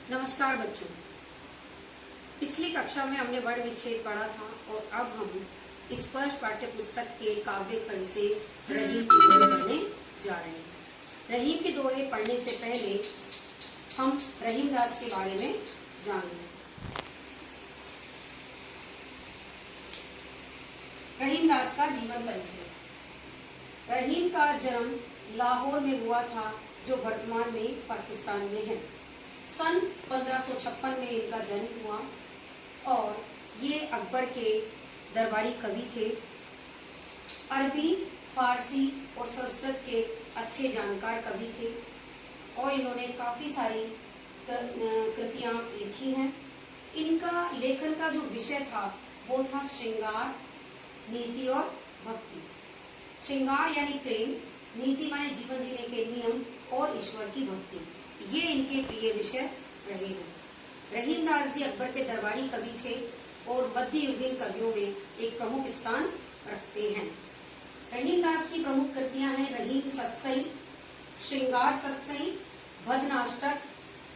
नमस्कार बच्चों। पिछली कक्षा में हमने वर्ण विच्छेद पढ़ा था और अब हम स्पर्श पाठ्य पुस्तक के काव्य खंड से रहीम के दोहे पढ़ने जा रहे हैं। रहीम के दोहे पढ़ने से पहले हम रहीमदास के बारे में जान लें। रहीमदास का जीवन परिचय। रहीम का जन्म लाहौर में हुआ था, जो वर्तमान में पाकिस्तान में है। सन 1556 में इनका जन्म हुआ और ये अकबर के दरबारी कवि थे। अरबी, फारसी और संस्कृत के अच्छे जानकार कवि थे और इन्होंने काफी सारी कृतियां लिखी हैं। इनका लेखन का जो विषय था वो था श्रृंगार, नीति और भक्ति। श्रृंगार यानी प्रेम, नीति माने जीवन जीने के नियम और ईश्वर की भक्ति, ये इनके प्रिय विषय रहे हैं। रहीमदास जी अकबर के दरबारी कवि थे और मध्ययुगीन कवियों में एक प्रमुख स्थान रखते हैं। रहीमदास की प्रमुख कृतियां हैं रहीम सतसई, श्रृंगार सतसई, भदनाष्टक,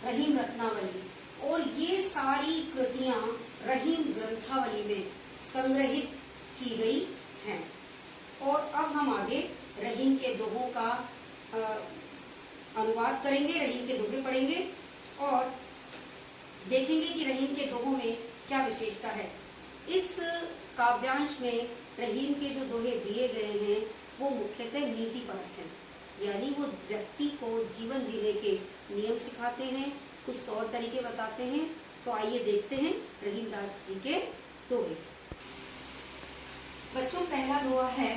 रहीम रत्नावली, और ये सारी कृतियां रहीम ग्रंथावली में संग्रहित की गई हैं। और अब हम आगे रहीम के दोहों का अनुवाद करेंगे, रहीम के दोहे पढ़ेंगे और देखेंगे कि रहीम के दोहों में क्या विशेषता है। इस काव्यांश में रहीम के जो दोहे दिए गए हैं वो मुख्यतः नीति परक हैं, यानी वो व्यक्ति को जीवन जीने के नियम सिखाते हैं, कुछ तौर तरीके बताते हैं। तो आइए देखते हैं रहीमदास जी के दोहे। बच्चों, पहला दोहा है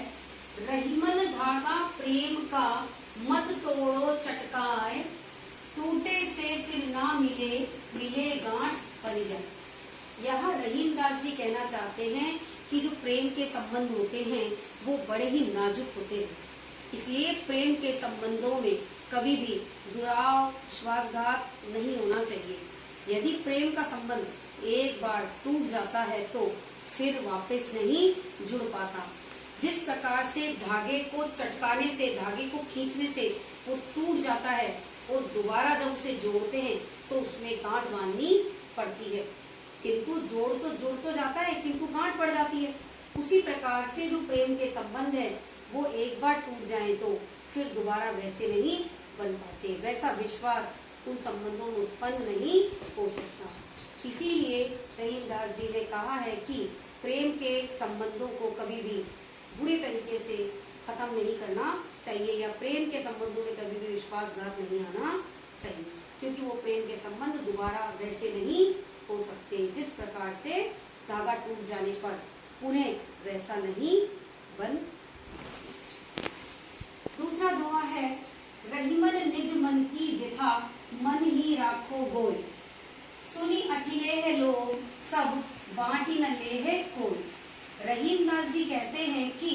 रहीमन धागा प्रेम का मत तोड़ो चटकाए, टूटे से फिर ना मिले, मिले गांठ परिजन। यहाँ रहीमदास जी कहना चाहते हैं कि जो प्रेम के संबंध होते हैं वो बड़े ही नाजुक होते हैं, इसलिए प्रेम के संबंधों में कभी भी दुराव, विश्वासघात नहीं होना चाहिए। यदि प्रेम का संबंध एक बार टूट जाता है तो फिर वापस नहीं जुड़ पाता। जिस प्रकार से धागे को चटकाने से, धागे को खींचने से वो टूट जाता है और दोबारा जब उसे जोड़ते हैं तो उसमें गांठ बांधनी पड़ती है, किंतु जोड़ तो जाता है किंतु गांठ पड़ जाती है। उसी प्रकार से जो प्रेम के संबंध है वो एक बार टूट जाए तो फिर दोबारा वैसे नहीं बन पाते, वैसा विश्वास उन संबंधों में उत्पन्न नहीं हो सकता। इसीलिए रहीमदास जी ने कहा है कि प्रेम के संबंधों को कभी भी बुरे तरीके से खत्म नहीं करना चाहिए, या प्रेम के संबंधों में कभी भी विश्वासघात नहीं आना चाहिए, क्योंकि वो प्रेम के संबंध दोबारा वैसे नहीं हो सकते। जिस प्रकार से धागा टूट जाने पर पुनः वैसा नहीं बन। दूसरा दोहा है रहीमन निज मन की व्यथा, मन ही राखो गोय, सुनी अठिले है लोग, सब बांटी न ले है कोई। रहीमदास जी कहते हैं कि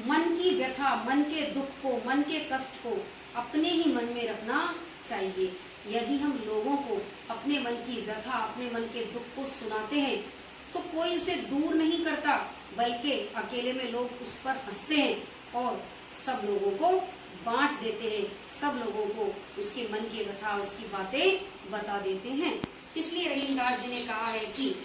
मन की व्यथा, मन के दुख को, मन के कष्ट को अपने ही मन में रखना चाहिए। यदि हम लोगों को अपने मन की व्यथा, अपने मन के दुख को सुनाते हैं तो कोई उसे दूर नहीं करता, बल्कि अकेले में लोग उस पर हंसते हैं और सब लोगों को बांट देते हैं, सब लोगों को उसके मन की व्यथा, उसकी बातें बता देते हैं। इसलिए रहीमदास जी ने कहा है कि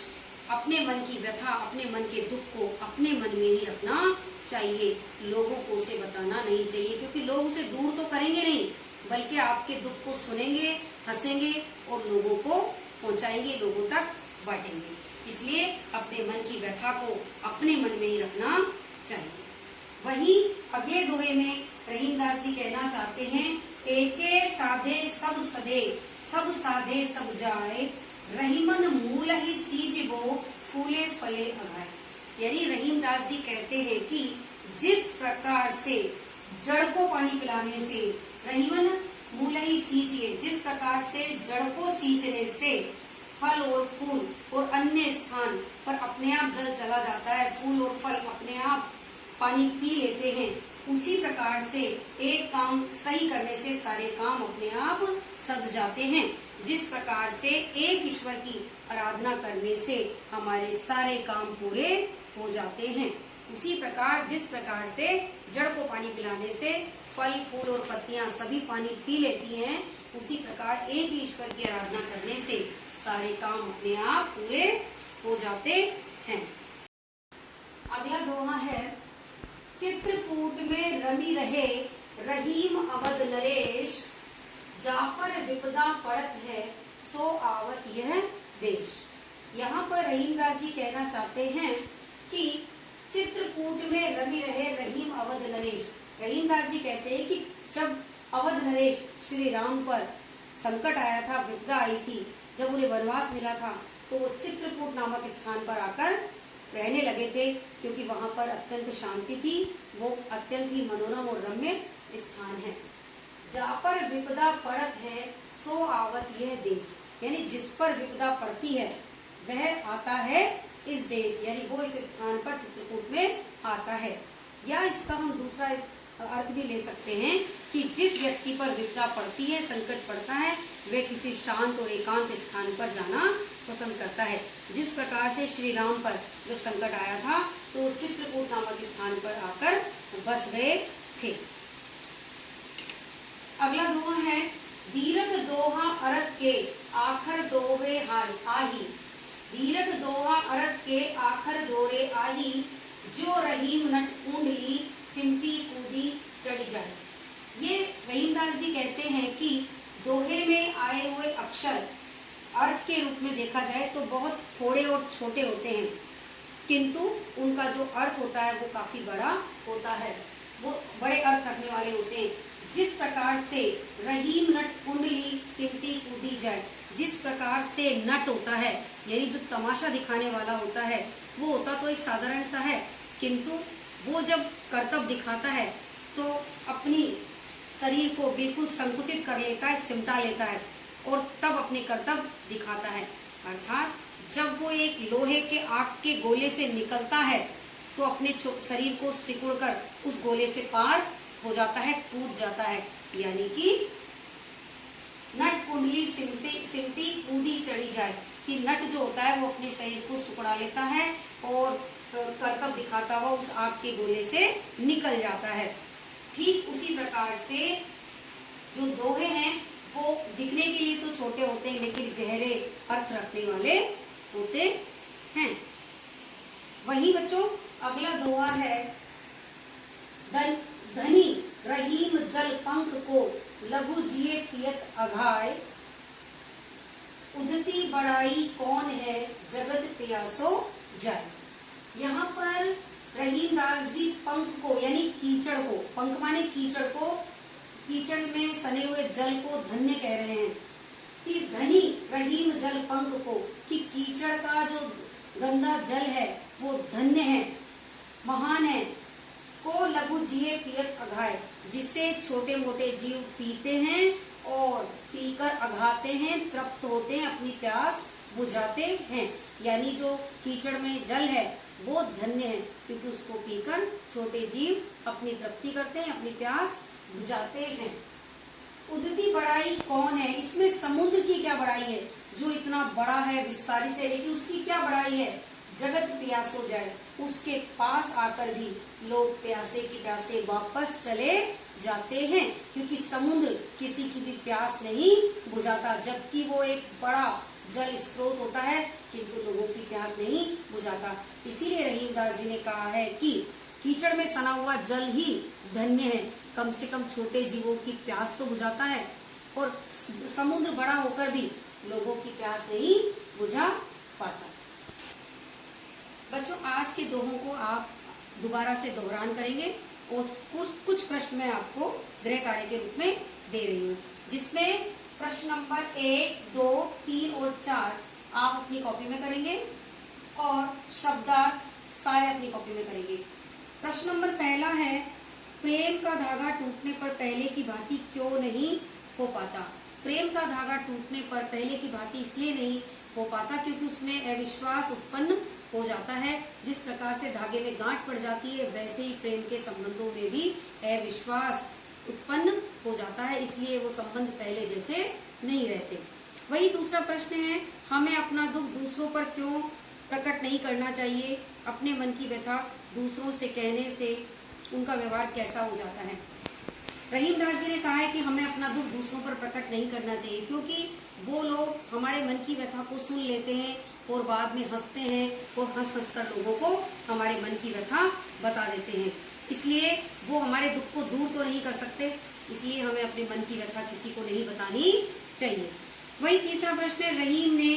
अपने मन की व्यथा, अपने मन के दुख को अपने मन में ही रखना चाहिए, लोगों को उसे बताना नहीं चाहिए, क्योंकि लोग उसे दूर तो करेंगे नहीं, बल्कि आपके दुख को सुनेंगे, हंसेंगे और लोगों को पहुंचाएंगे, लोगों तक बांटेंगे। इसलिए अपने मन की व्यथा को अपने मन में ही रखना चाहिए। वहीं अगले दोहे में रहीमदास जी कहना चाहते हैं एके साधे सब सधे, सब साधे सब जाए, रहीमन मूल ही सींच बो, फूले फले अगाए। यानी रहीमदास जी कहते हैं कि जिस प्रकार से जड़ को पानी पिलाने से, रहीमन मूल ही सींचिए, जिस प्रकार से जड़ को सींचने से फल और फूल और अन्य स्थान पर अपने आप जल चला जाता है, फूल और फल अपने आप पानी पी लेते हैं, उसी प्रकार से एक काम सही करने से सारे काम अपने आप सध जाते हैं। जिस प्रकार से एक ईश्वर की आराधना करने से हमारे सारे काम पूरे हो जाते हैं, उसी प्रकार जिस प्रकार से जड़ को पानी पिलाने से फल, फूल और पत्तियां सभी पानी पी लेती हैं, उसी प्रकार एक ईश्वर की आराधना करने से सारे काम अपने आप पूरे हो जाते हैं। अगला दोहा है, चित्रकूट में रमी रहे रहीम अवध नरेश, जापर विपदा पड़त है सो आवत यह देश। यहाँ पर रहीमदास जी कहना चाहते हैं कि चित्रकूट में रमी रहे रहीम अवध नरेश। रहीमदास जी कहते हैं कि जब अवध नरेश श्री राम पर संकट आया था, विपदा आई थी, जब उन्हें वनवास मिला था, तो वो चित्रकूट नामक स्थान पर आकर रहने लगे थे, क्योंकि वहां पर अत्यंत शांति थी, वो अत्यंत ही मनोरम और रम्य स्थान है। जहाँ पर विपदा पड़त है सो आवत यह देश, यानी जिस पर विपदा पड़ती है वह आता है इस देश, यानी वो इस स्थान पर चित्रकूट में आता है। या इसका हम दूसरा अर्थ भी ले सकते हैं कि जिस व्यक्ति पर विपदा पड़ती है, संकट पड़ता है, वह किसी शांत और एकांत स्थान पर जाना पसंद करता है। जिस प्रकार से श्री राम पर जब संकट आया था तो चित्रकूट नामक स्थान पर आकर बस गए थे। अगला दोहा है, दीर्घ दोहा अरथ के आखर दोहरे आही, दीर्घ दोहा अरथ के आखर दोहरे आही, जो रहीम नट कुंडली सिमटी कूदी चढ़ी जाए। ये रहीमदास जी कहते हैं कि दोहे में आए हुए अक्षर अर्थ के रूप में देखा जाए तो बहुत थोड़े और छोटे होते हैं, किंतु उनका जो अर्थ होता है वो काफी बड़ा होता है, वो बड़े अर्थ रखने वाले होते हैं। जिस प्रकार से रहीम नट कुंडली सिमटी कूदी जाए, जिस प्रकार से नट होता है यानी जो तमाशा दिखाने वाला होता है, वो होता तो एक साधारण सा है, किंतु वो जब करतब दिखाता है तो अपनी शरीर को बिल्कुल संकुचित कर लेता है, सिमटा लेता है और तब अपने करतब दिखाता है। अर्थात जब वो एक लोहे के आग के गोले से निकलता है तो अपने शरीर को सिकुड़कर उस गोले से पार हो जाता है, कूद जाता है, यानी कि नट कुंडली सिमटी कूदी चढ़ी जाए, कि नट जो होता है वो अपने शरीर को सिकुड़ा लेता है और करतब दिखाता हुआ उस आग के गोले से निकल जाता है। ठीक उसी प्रकार से जो दोहे हैं वो दिखने के लिए तो छोटे होते हैं, लेकिन गहरे अर्थ रखने वाले होते हैं। वही बच्चों अगला दोहा है, धनी रहीम जल पंख को लघु जिए पियत अघाय, उदती बड़ाई कौन है जगत प्यासो जाए। यहाँ पर रहीमदास जी पंख को यानी कीचड़ को, पंख माने कीचड़ को, कीचड़ में सने हुए जल को धन्य कह रहे हैं कि धनी रहीम जल पंख को, कि कीचड़ का जो गंदा जल है वो धन्य है, महान है। को लघु जिए पियत अघाय, जिसे छोटे मोटे जीव पीते हैं और पीकर अघाते हैं, तृप्त होते हैं, अपनी प्यास बुझाते हैं। यानी जो कीचड़ में जल है वो धन्य है, क्योंकि उसको पीकर छोटे जीव अपनी तृप्ति करते हैं, अपनी प्यास बुझाते हैं। उदती बड़ाई कौन है, इसमें समुद्र की क्या बड़ाई है, जो इतना बड़ा है, विस्तारित है, लेकिन उसकी क्या बड़ाई है, जगत प्यासो जाए, उसके पास आकर भी लोग प्यासे की प्यासे वापस चले जाते हैं, क्योंकि समुद्र किसी की भी प्यास नहीं बुझाता, जबकि वो एक बड़ा जल स्रोत होता है, किंतु लोगों की प्यास नहीं बुझाता। इसीलिए रहीमदास जी ने कहा है कि कीचड़ में सना हुआ जल ही धन्य है, कम से कम छोटे जीवों की प्यास तो बुझाता है, और समुद्र बड़ा होकर भी लोगों की प्यास नहीं बुझा पाता। बच्चों आज के दोहों को आप दोबारा से दोहरान करेंगे और कुछ प्रश्न मैं आपको गृह कार्य के रूप में दे रही हूँ, जिसमें प्रश्न नंबर 1, 2, 3 और 4 आप अपनी कॉपी में करेंगे और शब्दार्थ सारे अपनी कॉपी में करेंगे। प्रश्न नंबर पहला है, प्रेम का धागा टूटने पर पहले की भांति क्यों नहीं हो पाता। प्रेम का धागा टूटने पर पहले की भांति इसलिए नहीं हो पाता क्योंकि उसमें अविश्वास उत्पन्न हो जाता है। जिस प्रकार से धागे में गांठ पड़ जाती है, वैसे ही प्रेम के संबंधों में भी अविश्वास उत्पन्न हो जाता है, इसलिए वो संबंध पहले जैसे नहीं रहते। वही दूसरा प्रश्न है, हमें अपना दुख दूसरों पर क्यों प्रकट नहीं करना चाहिए। अपने मन की व्यथा दूसरों से कहने से उनका व्यवहार कैसा हो जाता है। रहीमदास जी ने कहा है कि हमें अपना दुख दूसरों पर प्रकट नहीं करना चाहिए, क्योंकि वो लोग हमारे मन की व्यथा को सुन लेते हैं और बाद में हंसते हैं और हंस हंस कर लोगों को हमारे मन की व्यथा बता देते हैं। इसलिए वो हमारे दुख को दूर तो नहीं कर सकते, इसलिए हमें अपने मन की व्यथा किसी को नहीं बतानी चाहिए। वही तीसरा प्रश्न है, रहीम ने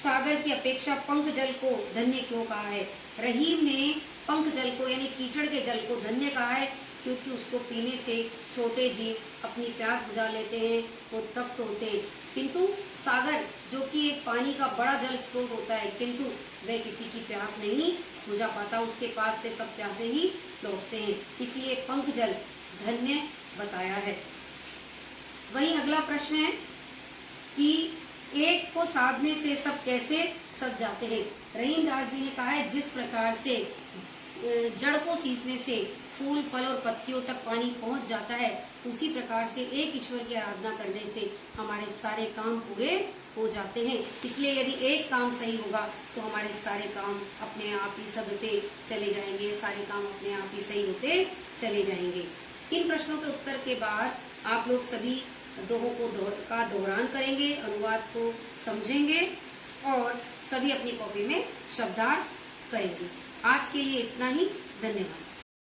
सागर की अपेक्षा पंख जल को धन्य क्यों कहा है? रहीम ने पंख जल को यानी कीचड़ के जल को धन्य कहा है, क्योंकि उसको पीने से छोटे जीव अपनी प्यास बुझा लेते हैं और तृप्त होते हैं, किंतु सागर जो कि एक पानी का बड़ा जल स्रोत होता है, किंतु वह किसी की प्यास नहीं बुझा पाता, उसके पास से सब प्यासे ही लौटते हैं, इसलिए पंख जल धन्य बताया है। वही अगला प्रश्न है कि एक को साधने से सब कैसे सज जाते हैं? रहीमदास जी ने कहा है, जिस प्रकार से जड़ को सींचने से फूल फल और पत्तियों तक पानी पहुंच जाता है, उसी प्रकार से एक ईश्वर की आराधना करने से हमारे सारे काम पूरे हो जाते हैं। इसलिए यदि एक काम सही होगा तो हमारे सारे काम अपने आप ही सदते चले जाएंगे, सारे काम अपने आप ही सही होते चले जाएंगे। इन प्रश्नों के उत्तर के बाद आप लोग सभी दोहों को दोहरान करेंगे, अनुवाद को समझेंगे और सभी अपनी कॉपी में शब्दार्थ करेंगे। आज के लिए इतना ही, धन्यवाद।